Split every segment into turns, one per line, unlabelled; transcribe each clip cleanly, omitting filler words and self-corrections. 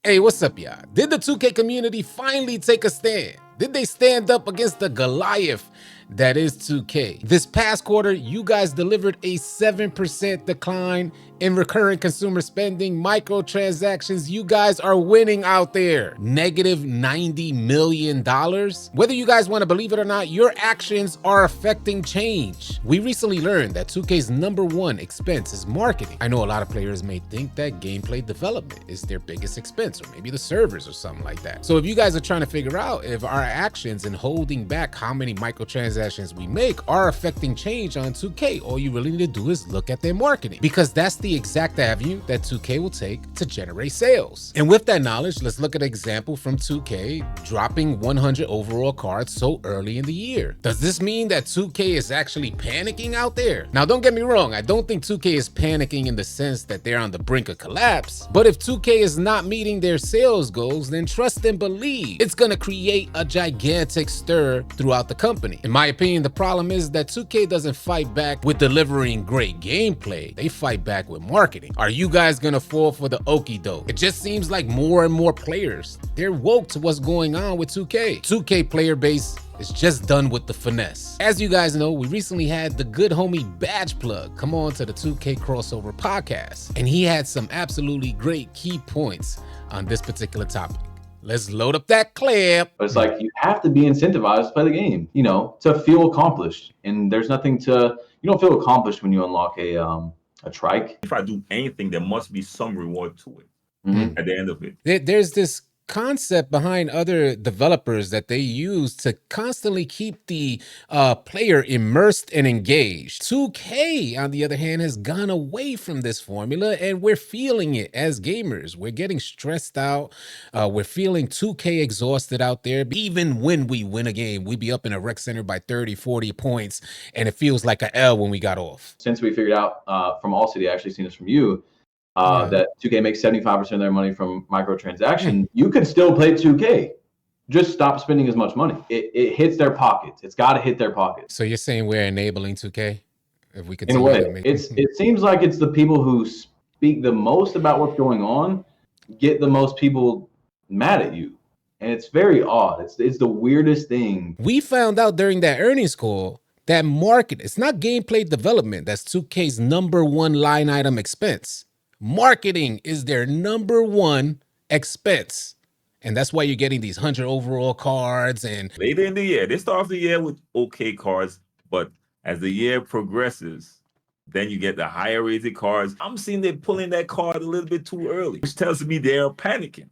Hey, what's up, y'all? Did the 2K community finally take a stand? Did they stand up against the Goliath that is 2K? This past quarter, you guys delivered a 7% decline in recurrent consumer spending, microtransactions. You guys are winning out there. Negative $90 million. Whether you guys want to believe it or not, your actions are affecting change. We recently learned that 2K's #1 expense is marketing. I know a lot of players may think that gameplay development is their biggest expense, or maybe the servers or something like that. So if you guys are trying to figure out if our actions in holding back how many microtransactions we make are affecting change on 2K, all you really need to do is look at their marketing, because that's the exact avenue that 2K will take to generate sales. And with that knowledge, let's look at an example from 2K dropping 100 overall cards so early in the year. Does this mean that 2K is actually panicking out there? Now, don't get me wrong, I don't think 2K is panicking in the sense that they're on the brink of collapse, but if 2K is not meeting their sales goals, then trust and believe it's gonna create a gigantic stir throughout the company. In my opinion, the problem is that 2K doesn't fight back with delivering great gameplay. They fight back with marketing. Are you guys gonna fall for the okie doke? It just seems like more and more players, they're woke to what's going on with 2K. 2K player base is just done with the finesse. As you guys know, we recently had the good homie Badge Plug come on to the 2K Crossover Podcast, and he had some absolutely great key points on this particular topic. Let's load up that clip.
But it's like, you have to be incentivized to play the game, to feel accomplished. And there's nothing you don't feel accomplished when you unlock a trike.
If I do anything, there must be some reward to it at the end of it.
There's this concept behind other developers that they use to constantly keep the player immersed and engaged. 2K, on the other hand, has gone away from this formula, and we're feeling it as gamers. We're getting stressed out. We're feeling 2K exhausted out there. Even when we win a game, we be up in a rec center by 30, 40 points, and it feels like a L when we got off.
Since we figured out from AllCity, I actually seen this from you, that 2K makes 75% of their money from microtransaction. You could still play 2K. Just stop spending as much money. It hits their pockets. It's got to hit their pockets.
So you're saying we're enabling 2K? If we could,
in a way, it seems like it's the people who speak the most about what's going on get the most people mad at you, and it's very odd. It's the weirdest thing.
We found out during that earnings call that it's not gameplay development that's 2K's #1 line item expense. Marketing is their #1 expense. And that's why you're getting these 100 overall cards. And
later in the year, they start off the year with okay cards, but as the year progresses, then you get the higher rated cards. I'm seeing they're pulling that card a little bit too early, which tells me they're panicking.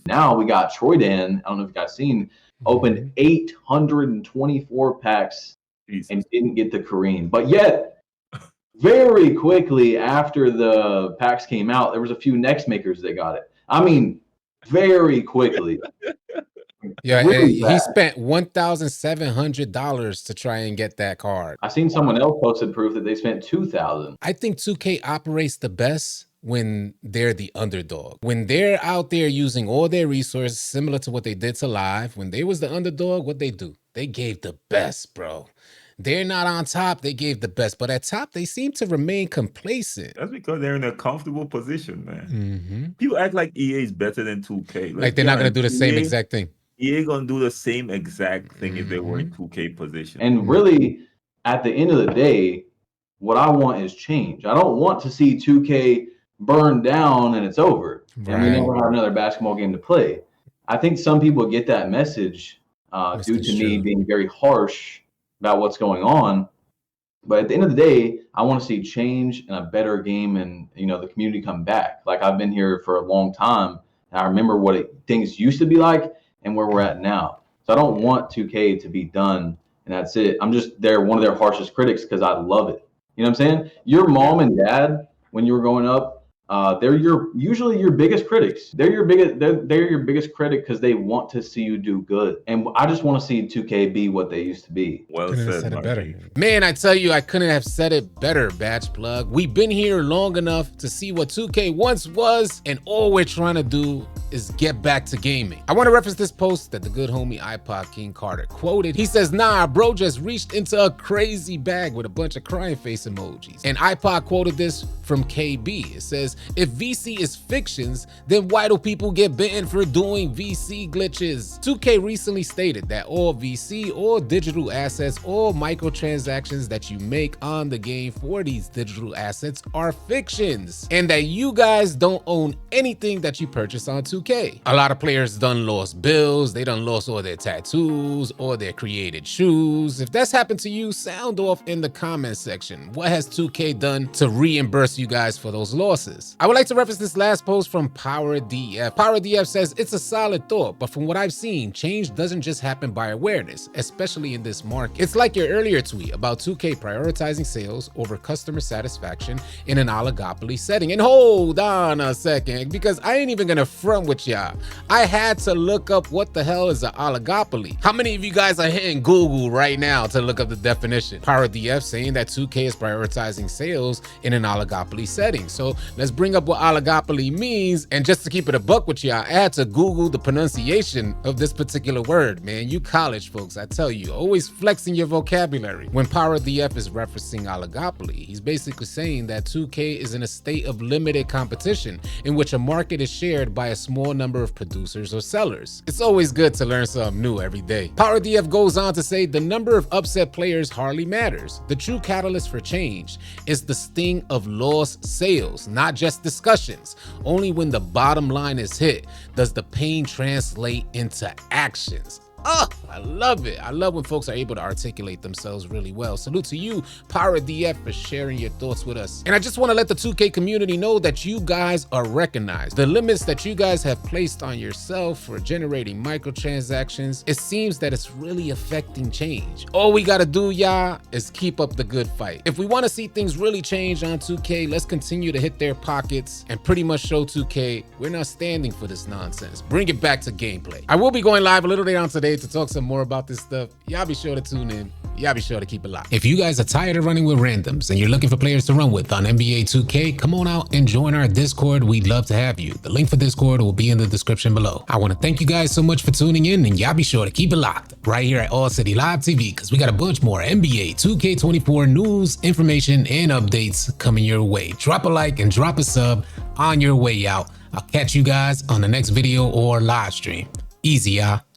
Now we got Troy Dan, I don't know if you guys seen, opened 824 packs and didn't get the Kareem. But yet, very quickly after the packs came out, there was a few next makers that got it. I mean, very quickly.
Yeah, really he spent $1,700 to try and get that card.
I seen someone else posted proof that they spent $2,000.
I think 2K operates the best when they're the underdog. When they're out there using all their resources, similar to what they did to Live. When they was the underdog, what they do? They gave the best, bro. They're not on top, they gave the best. But at top, they seem to remain complacent.
That's because they're in a comfortable position, man. People act like EA is better than 2K.
Like they're not going to do the same exact thing.
EA going to do the same exact thing if they were in 2K position.
And really, at the end of the day, what I want is change. I don't want to see 2K burn down and it's over. Right. And we never have another basketball game to play. I think some people get that message due to me being very harsh about what's going on. But at the end of the day, I want to see change and a better game, and the community come back. Like, I've been here for a long time, and I remember what things used to be like and where we're at now. So I don't want 2K to be done and that's it. I'm just one of their harshest critics because I love it. You know what I'm saying? Your mom and dad, when you were growing up, they're usually your biggest critics. They're your biggest critic because they want to see you do good. And I just want to see 2K be what they used to be.
Well said,
it better. Man, I tell you, I couldn't have said it better, Batch Plug. We've been here long enough to see what 2K once was, and all we're trying to do is get back to gaming. I want to reference this post that the good homie iPod King Carter quoted. He says, nah, bro just reached into a crazy bag with a bunch of crying face emojis. And iPod quoted this from KB. It says, if VC is fictions, then why do people get banned for doing VC glitches? 2K recently stated that all VC, all digital assets, all microtransactions that you make on the game for these digital assets are fictions, and that you guys don't own anything that you purchase on 2K. A lot of players done lost bills, they done lost all their tattoos or their created shoes. If that's happened to you, sound off in the comment section. What has 2K done to reimburse you guys for those losses? I would like to reference this last post from PowerDF. PowerDF says, it's a solid thought, but from what I've seen, change doesn't just happen by awareness, especially in this market. It's like your earlier tweet about 2K prioritizing sales over customer satisfaction in an oligopoly setting. And hold on a second, because I ain't even gonna front with y'all. I had to look up what the hell is an oligopoly. How many of you guys are hitting Google right now to look up the definition? PowerDF saying that 2K is prioritizing sales in an oligopoly setting. So let's bring up what oligopoly means. And just to keep it a buck with y'all, I had to Google the pronunciation of this particular word, man. You college folks, I tell you, always flexing your vocabulary. When PowerDF is referencing oligopoly, he's basically saying that 2K is in a state of limited competition in which a market is shared by a small number of producers or sellers. It's always good to learn something new every day. PowerDF goes on to say the number of upset players hardly matters. The true catalyst for change is the sting of lost sales, not just discussions. Only when the bottom line is hit does the pain translate into actions. Oh, I love it. I love when folks are able to articulate themselves really well. Salute to you, PowerDF, for sharing your thoughts with us. And I just want to let the 2K community know that you guys are recognized. The limits that you guys have placed on yourself for generating microtransactions, it seems that it's really affecting change. All we got to do, y'all, is keep up the good fight. If we want to see things really change on 2K, let's continue to hit their pockets and pretty much show 2K we're not standing for this nonsense. Bring it back to gameplay. I will be going live a little later on today to talk some more about this stuff. Y'all be sure to tune in. Y'all be sure to keep it locked. If you guys are tired of running with randoms and you're looking for players to run with on NBA 2K, come on out and join our Discord. We'd love to have you. The link for Discord will be in the description below. I want to thank you guys so much for tuning in, and y'all be sure to keep it locked right here at AllCity Live TV, because we got a bunch more NBA 2K24 news, information, and updates coming your way. Drop a like and drop a sub on your way out. I'll catch you guys on the next video or live stream. Easy, y'all.